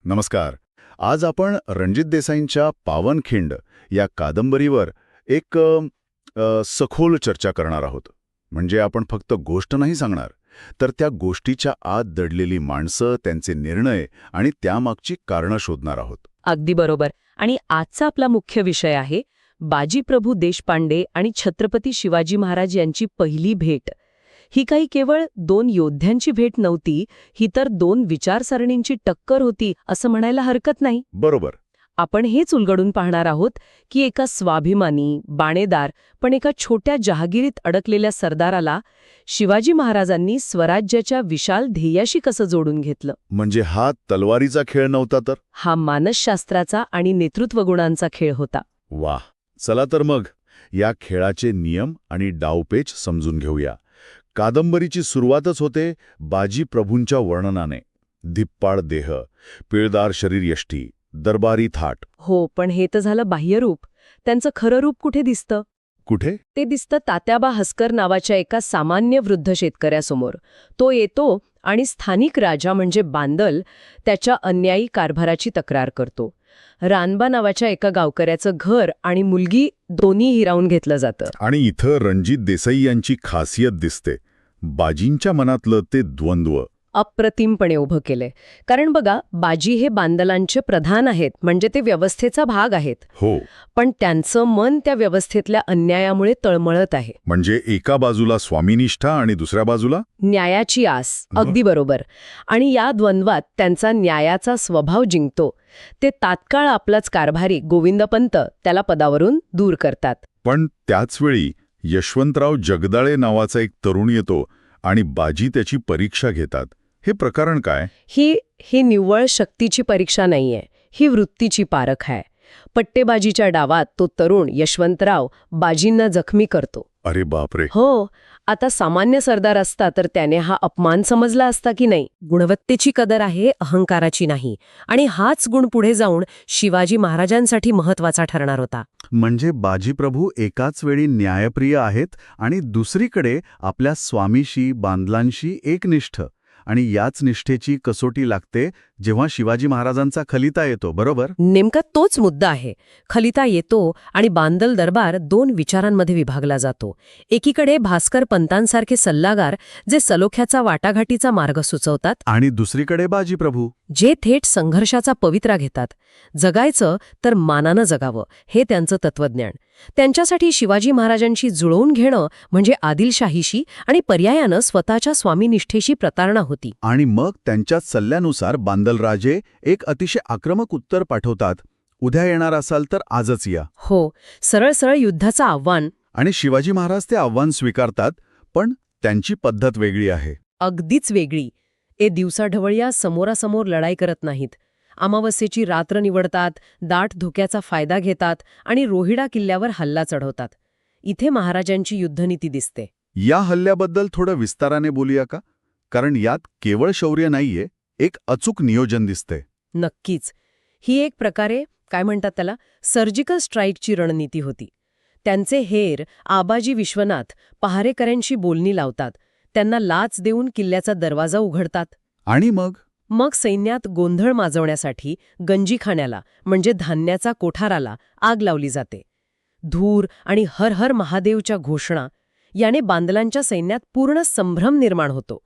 नमस्कार. आज आपण रणजित देसाईंच्या पावनखिंड या कादंबरीवर एक सखोल चर्चा करणार आहोत. म्हणजे आपण फक्त गोष्ट नाही सांगणार, तर त्या गोष्टीच्या आत दडलेली माणसं, त्यांचे निर्णय आणि त्यामागची कारणं शोधणार आहोत. अगदी बरोबर. आणि आजचा आपला मुख्य विषय आहे बाजीप्रभू देशपांडे आणि छत्रपती शिवाजी महाराज यांची पहिली भेट. ही काही केवळ दोन योद्ध्यांची भेट नव्हती, ही तर दोन विचारसरणींची टक्कर होती असं म्हणायला हरकत नाही. बरोबर. आपण हेच उलगडून पाहणार आहोत की एका स्वाभिमानी, बाणेदार पण एका छोट्या जहागिरीत अडकलेल्या सरदाराला शिवाजी महाराजांनी स्वराज्याच्या विशाल ध्येयाशी कसं जोडून घेतलं. म्हणजे हा तलवारीचा खेळ नव्हता तर? हा मानसशास्त्राचा आणि नेतृत्वगुणांचा खेळ होता. वाह. चला तर मग या खेळाचे नियम आणि डावपेच समजून घेऊया. कादंबरीची सुरुवातच होते बाजीप्रभूंच्या वर्णनाने. धिप्पाड देह, पिळदार शरीरयष्टी, दरबारी थाट. हो, पण हे तर झालं बाह्यरूप. त्यांचं खरं रूप कुठे दिसतं? कुठे? ते दिसतं तात्याबा हस्कर नावाच्या एका सामान्य वृद्ध शेतकऱ्यासमोर. तो येतो आणि स्थानिक राजा म्हणजे बांदल त्याच्या अन्यायी कारभाराची तक्रार करतो. रानबा नावाच्या एका गावकऱ्याचं घर आणि मुलगी दोन्ही हिरावून घेतलं जातं. आणि इथं रणजित देसाई यांची खासियत दिसते. बाजींच्या मनातलं ते द्वंद्व अप्रतिमपणे उभं केलंय. कारण बघा, बाजी हे बांदलांचे प्रधान आहेत, म्हणजे ते व्यवस्थेचा भाग आहेत. हो. पण त्यांचं मन त्या व्यवस्थेतल्या अन्यायामुळे तळमळत आहे. म्हणजे एका बाजूला स्वामीनिष्ठा आणि दुसऱ्या बाजूला न्यायाची आस. अगदी बरोबर. आणि या द्वंद्वात त्यांचा न्यायाचा स्वभाव जिंकतो. ते तात्काळ आपलाच कारभारी गोविंदपंत त्याला पदावरून दूर करतात. पण त्याचवेळी यशवंतराव जगदाळे नावाचा एक तरुण येतो आणि बाजी त्याची परीक्षा घेतात. हे प्रकरण काय? ही निव्वळ शक्तीची परीक्षा नाहीये, ही वृत्तीची पारख आहे. पट्टेबाजीच्या डावात तो तरुण यशवंतराव बाजींना जखमी करतो. अरे बापरे. हो. आता सामान्य सरदार असता तर त्याने हा अपमान समजला असता की नाही. गुणवत्तेची कदर आहे, अहंकाराची नाही. आणि हाच गुण पुढे जाऊन शिवाजी महाराजांसाठी महत्वाचा ठरणार होता. म्हणजे बाजीप्रभू एकाच वेळी न्यायप्रिय आहेत आणि दुसरीकडे आपल्या स्वामीशी, बांदलांशी एकनिष्ठ. आणि याच निष्ठेची कसोटी लागते जेव्हा शिवाजी महाराजांचा खलिता येतो, बरोबर? नेमका तोच मुद्दा आहे. खलिता येतो आणि बांदल दरबार दोन विचारांमध्ये विभागला जातो. एकीकडे भास्कर पंतांसारखे सल्लागार जे सलोख्याचा वाटाघाटीचा मार्ग सुचवतात, आणि दुसरीकडे बाजीप्रभू जे थेट संघर्षाचा पवित्रा घेतात. जगायचं तर मानानं जगावं, हे त्यांचं तत्वज्ञान. त्यांच्यासाठी शिवाजी महाराजांशी जुळवून घेणं म्हणजे आदिलशाहीशी आणि पर्यायानं स्वतःच्या स्वामीनिष्ठेशी प्रतारणा होती. आणि मग त्यांच्याच सल्ल्यानुसार बांदलराजे एक अतिशय आक्रमक उत्तर पाठवतात. उद्या येणार असाल तर आजच या. हो, सरळ सरळ युद्धाचं आव्हान. आणि शिवाजी महाराज ते आव्हान स्वीकारतात, पण त्यांची पद्धत वेगळी आहे. अगदीच वेगळी. दिवसाढवळ्या समोरासमोर लढाई करत नाहीत. अमावस्येची रात्र निवडतात, दाट धुक्याचा फायदा घेतात आणि रोहिडा किल्ल्यावर हल्ला चढवतात. इथे महाराजांची युद्धनीती दिसते. या हल्ल्याबद्दल थोडं विस्ताराने बोलूया का? कारण यात केवळ शौर्य नाहीये, एक अचूक नियोजन दिसते. नक्कीच. ही एक प्रकारे काय म्हणतात त्याला, सर्जिकल स्ट्राईकची रणनीती होती. त्यांचे हेर आबाजी विश्वनाथ पहारेकऱ्यांशी बोलणी लावतात. त्यांना लाच देऊन किल्ल्याचा दरवाजा उघडतात. आणि मग सैन्यात गोंधळ माजवण्यासाठी गंजीखाण्याला म्हणजे धान्याचा कोठाराला आग लावली जाते. धूर आणि हर हर महादेवच्या घोषणा याने बांदलांच्या सैन्यात पूर्ण संभ्रम निर्माण होतो.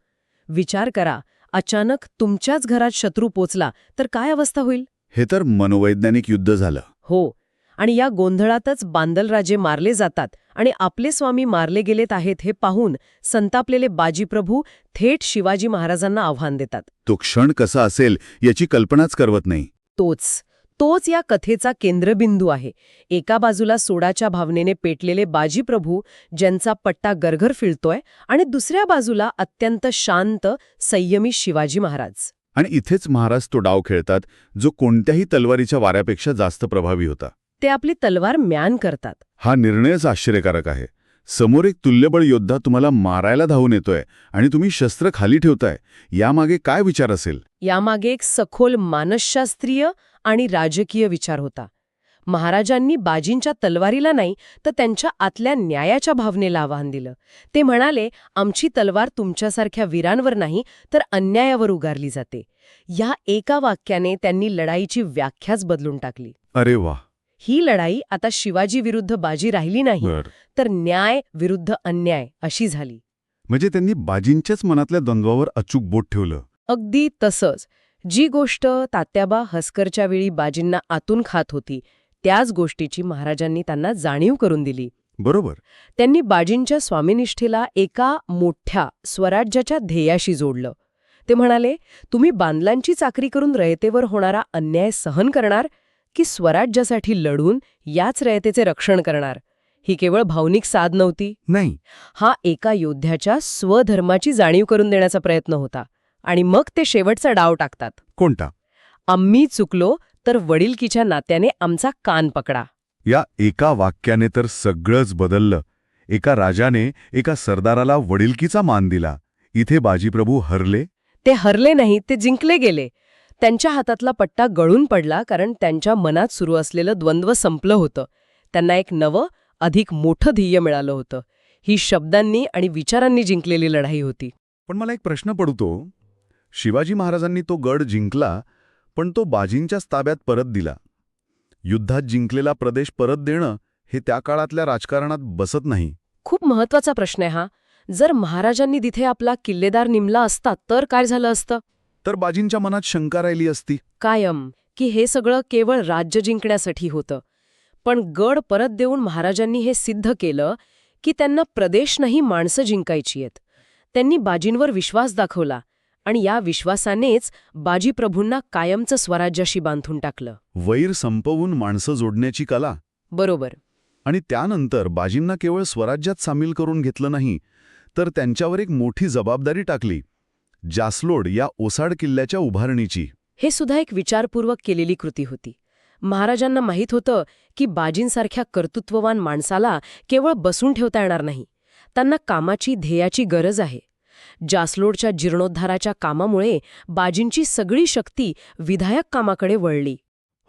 विचार करा, अचानक तुमच्याच घरात शत्रू पोचला तर काय अवस्था होईल? हे तर मनोवैज्ञानिक युद्ध झालं. हो. आणि या गोंधळातच बांदलराजे मारले जातात आणि आपले स्वामी मारले गेलेत आहेत हे पाहून संतापलेले बाजीप्रभू थेट शिवाजी महाराजांना आव्हान देतात. तो क्षण कसा असेल याची कल्पनाच करवत नाही. तोच या कथेचा केंद्रबिंदू आहे. एका बाजूला सोडाच्या भावनेने पेटलेले बाजीप्रभू ज्यांचा पट्टा गरघर फिरतोय, आणि दुसऱ्या बाजूला अत्यंत शांत, संयमी शिवाजी महाराज. आणि इथेच महाराज तो डाव खेळतात जो कोणत्याही तलवारीच्या वाऱ्यापेक्षा जास्त प्रभावी होता. ते आपली तलवार म्यान करतात. हा निर्णयच आश्चर्यकारक आहे. समोर एक तुल्यबळ योद्धा तुम्हाला मारायला धावून येतोय आणि तुम्ही शस्त्र खाली ठेवताय. यामागे काय विचार असेल? यामागे एक सखोल मानसशास्त्रीय आणि राजकीय विचार होता. महाराजांनी बाजींच्या तलवारीला नाही तर त्यांच्या आतल्या न्यायाच्या भावनेला आव्हान दिलं. ते म्हणाले, आमची तलवार तुमच्यासारख्या वीरांवर नाही तर अन्यायावर उगारली जाते. या एका वाक्याने त्यांनी लढाईची व्याख्याच बदलून टाकली. अरे वा. ही लढाई आता शिवाजी विरुद्ध बाजी राहिली नाही, तर न्याय विरुद्ध अन्याय अशी झाली. म्हणजे त्यांनी बाजींच्याच मनातल्या द्वंद्वावर अचूक बोट ठेवलं. अगदी तसंच. जी गोष्ट तात्याबा हस्करच्या वेळी बाजींना आतून खात होती, त्याच गोष्टीची महाराजांनी त्यांना जाणीव करून दिली. बरोबर. त्यांनी बाजींच्या स्वामीनिष्ठेला एका मोठ्या स्वराज्याच्या ध्येयाशी जोडलं. ते म्हणाले, तुम्ही बांदलांची चाकरी करून रयतेवर होणारा अन्याय सहन करणार की स्वराज्यासाठी लढून याच रयतेचे रक्षण करणार? ही केवळ भावनिक साध नव्हती. नाही. हा एका योद्ध्याच्या स्वधर्माची जाणीव करून देण्याचा प्रयत्न होता. आणि मग ते शेवटचा डाव टाकतात. कोणता? आम्ही चुकलो तर वडिलकीच्या नात्याने आमचा कान पकडा. या एका वाक्याने तर सगळंच बदललं. एका राजाने एका सरदाराला वडिलकीचा मान दिला. इथे बाजीप्रभू हरले? ते हरले नाही, ते जिंकले गेले. त्यांच्या हातातला पट्टा गळून पडला, कारण त्यांच्या मनात सुरू असलेलं द्वंद्व संपलं होतं. त्यांना एक नवं, अधिक मोठं ध्येय मिळालं होतं. ही शब्दांनी आणि विचारांनी जिंकलेली लढाई होती. पण मला एक प्रश्न पडतो. शिवाजी महाराजांनी तो गड जिंकला, पण तो बाजींच्याच ताब्यात परत दिला. युद्धात जिंकलेला प्रदेश परत देणं हे त्या काळातल्या राजकारणात बसत नाही. खूप महत्वाचा प्रश्न आहे हा. जर महाराजांनी तिथे आपला किल्लेदार नेमला असता तर काय झालं असतं? तर बाजींच्या मनात शंका राहिली असती. कायम, की हे सगळं केवळ राज्य जिंकण्यासाठी होतं. पण गड परत देऊन महाराजांनी हे सिद्ध केलं की त्यांना प्रदेश नाही, माणसं जिंकायची आहेत. त्यांनी बाजींवर विश्वास दाखवला आणि या विश्वासानेच बाजीप्रभूंना कायमचं स्वराज्याशी बांधून टाकलं. वैर संपवून माणसं जोडण्याची कला. बरोबर. आणि त्यानंतर बाजींना केवळ स्वराज्यात सामील करून घेतलं नाही, तर त्यांच्यावर एक मोठी जबाबदारी टाकली, जासलोड या ओसाड किल्ल्याच्या उभारणीची. हे सुद्धा एक विचारपूर्वक केलेली कृती होती. महाराजांना माहीत होतं की बाजींसारख्या कर्तृत्ववान माणसाला केवळ बसून ठेवता येणार नाही. त्यांना कामाची, ध्येयाची गरज आहे. जासलोडच्या जीर्णोद्धाराच्या कामामुळे बाजींची सगळी शक्ती विधायक कामाकडे वळली.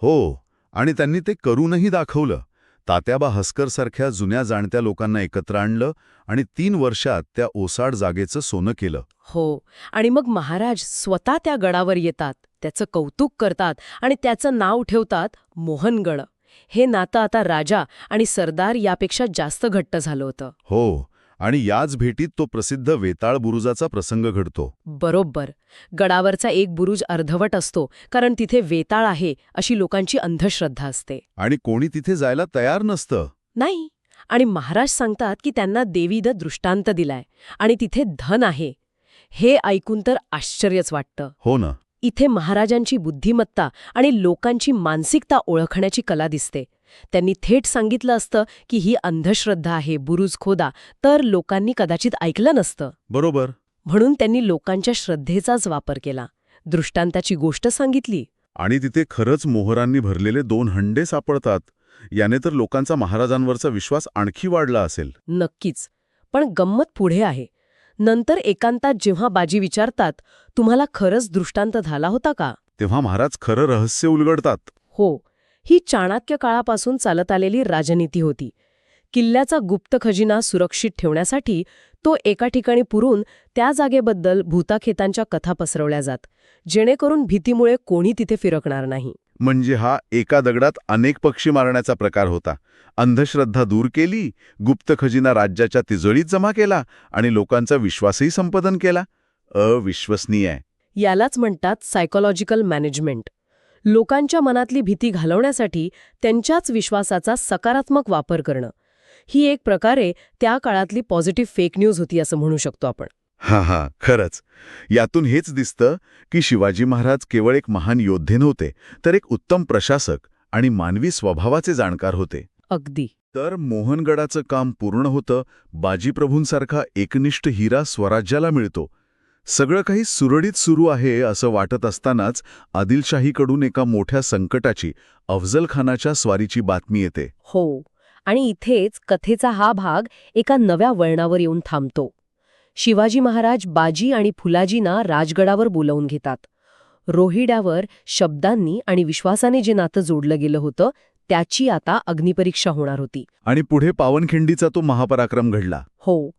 हो, आणि त्यांनी ते करूनही दाखवलं. तात्याबा हस्करसारख्या जुन्या जाणत्या लोकांना एकत्र आणलं आणि 3 वर्षात त्या ओसाड जागेचं सोनं केलं. हो, आणि मग महाराज स्वतः त्या गडावर येतात, त्याचं कौतुक करतात आणि त्याचं नाव ठेवतात मोहनगड. हे नातं आता राजा आणि सरदार यापेक्षा जास्त घट्ट झालं होतं. हो, आणि याच भेटीत तो प्रसिद्ध वेताळ बुरुजाचा प्रसंग घडतो. बरोबर. गडावरचा एक बुरुज अर्धवट असतो, कारण तिथे वेताळ आहे अशी लोकांची अंधश्रद्धा असते. आणि कोणी तिथे जायला तयार नसतं. नाही. आणि महाराज सांगतात की त्यांना देवीनं दृष्टांत दिलाय आणि तिथे धन आहे. हे ऐकून तर आश्चर्यच वाटतं. हो ना. इथे महाराजांची बुद्धिमत्ता आणि लोकांची मानसिकता ओळखण्याची कला दिसते. त्यांनी थेट सांगितलं असतं की ही अंधश्रद्धा आहे, बुरुज खोदा, तर लोकांनी कदाचित ऐकलं नसतं. बरोबर. म्हणून त्यांनी लोकांच्या श्रद्धेचाच वापर केला, दृष्टांताची गोष्ट सांगितली. आणि तिथे खरंच मोहरांनी भरलेले 2 हंडे सापडतात. याने तर लोकांचा महाराजांवरचा विश्वास आणखी वाढला असेल. नक्कीच. पण गंमत पुढे आहे. नंतर एकांतात जेव्हा बाजी विचारतात, तुम्हाला खरंच दृष्टांत झाला होता का? तेव्हा महाराज खरं रहस्य उलगडतात. हो. ही चाणक्य काळापासून चालत आलेली राजनीती होती. किल्ल्याचा गुप्त खजिना सुरक्षित ठेवण्यासाठी तो एका ठिकाणी पुरून त्या जागेबद्दल भूताखेतांच्या कथा पसरवल्या जात, जेणेकरून भीतीमुळे कोणी तिथे फिरकणार नाही. म्हणजे हा एका दगडात अनेक पक्षी मारण्याचा प्रकार होता. अंधश्रद्धा दूर केली, गुप्त खजिना राज्याच्या तिजोरीत जमा केला आणि लोकांचा विश्वासही संपादन केला. अविश्वसनीय आहे. यालाच म्हणतात सायकोलॉजिकल मॅनेजमेंट. लोकांच्या मनातली भीती घालवण्यासाठी त्यांच्याच विश्वासाचा सकारात्मक वापर करणं. ही एक प्रकारे त्या काळातली पॉझिटिव्ह फेक न्यूज होती असं म्हणू शकतो आपण. हा, खरंच. यातून हेच दिसतं की शिवाजी महाराज केवळ एक महान योद्धे नव्हते, तर एक उत्तम प्रशासक आणि मानवी स्वभावाचे जाणकार होते. अगदी. तर मोहनगडाचं काम पूर्ण होतं. बाजीप्रभूंसारखा एकनिष्ठ हिरा स्वराज्याला मिळतो. सगळं काही सुरळीत सुरू आहे असं वाटत असतानाच आदिलशाहीकडून एका मोठ्या संकटाची, अफजल खानाच्या स्वारीची बातमी येते. हो. आणि इथेच कथेचा हा भाग एका नव्या वळणावर येऊन थांबतो. शिवाजी महाराज बाजी आणि फुलाजींना राजगडावर बोलावून घेतात. रोहिड्यावर शब्दांनी आणि विश्वासाने जे नातं जोडलं गेलं होतं त्याची आता अग्निपरीक्षा होणार होती. आणि पुढे पावनखिंडीचा तो महापराक्रम घडला. हो,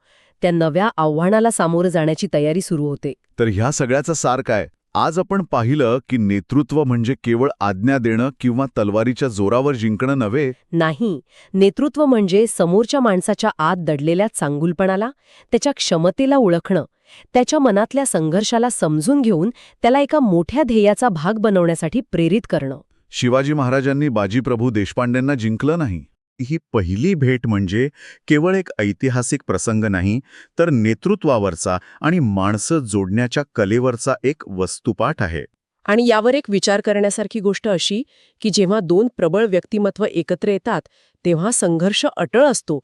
त्या नव्या आव्हानाला सामोरं जाण्याची तयारी सुरू होते. तर ह्या सगळ्याचा सार काय? आज आपण पाहिलं की नेतृत्व म्हणजे केवळ आज्ञा देणं किंवा तलवारीच्या जोरावर जिंकणं नव्हे. नाही, नेतृत्व म्हणजे समोरच्या माणसाच्या आत दडलेल्या चांगुलपणाला, त्याच्या क्षमतेला ओळखणं, त्याच्या मनातल्या संघर्षाला समजून घेऊन त्याला एका मोठ्या ध्येयाचा भाग बनवण्यासाठी प्रेरित करणं. शिवाजी महाराजांनी बाजीप्रभू देशपांडेंना जिंकलं नाही. ही पहिली भेट म्हणजे केवळ एक ऐतिहासिक प्रसंग नाही, तर नेतृत्वावरचा आणि माणसं जोडण्याच्या कलेवरचा एक वस्तुपाठ आहे. आणि यावर एक विचार करण्यासारखी गोष्ट अशी की जेव्हा दोन प्रबळ व्यक्तिमत्व एकत्र येतात तेव्हा संघर्ष अटळ असतो,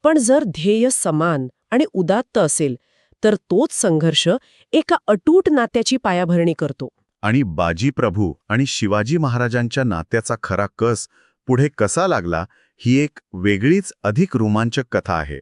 पण जर ध्येय समान आणि उदात्त असेल तर तोच संघर्ष एका अटूट नात्याची पायाभरणी करतो. आणि बाजीप्रभू आणि शिवाजी महाराजांच्या नात्याचा खरा कस पुढे कसा लागला ही एक वेगळीच अधिक रोमांचक कथा आहे.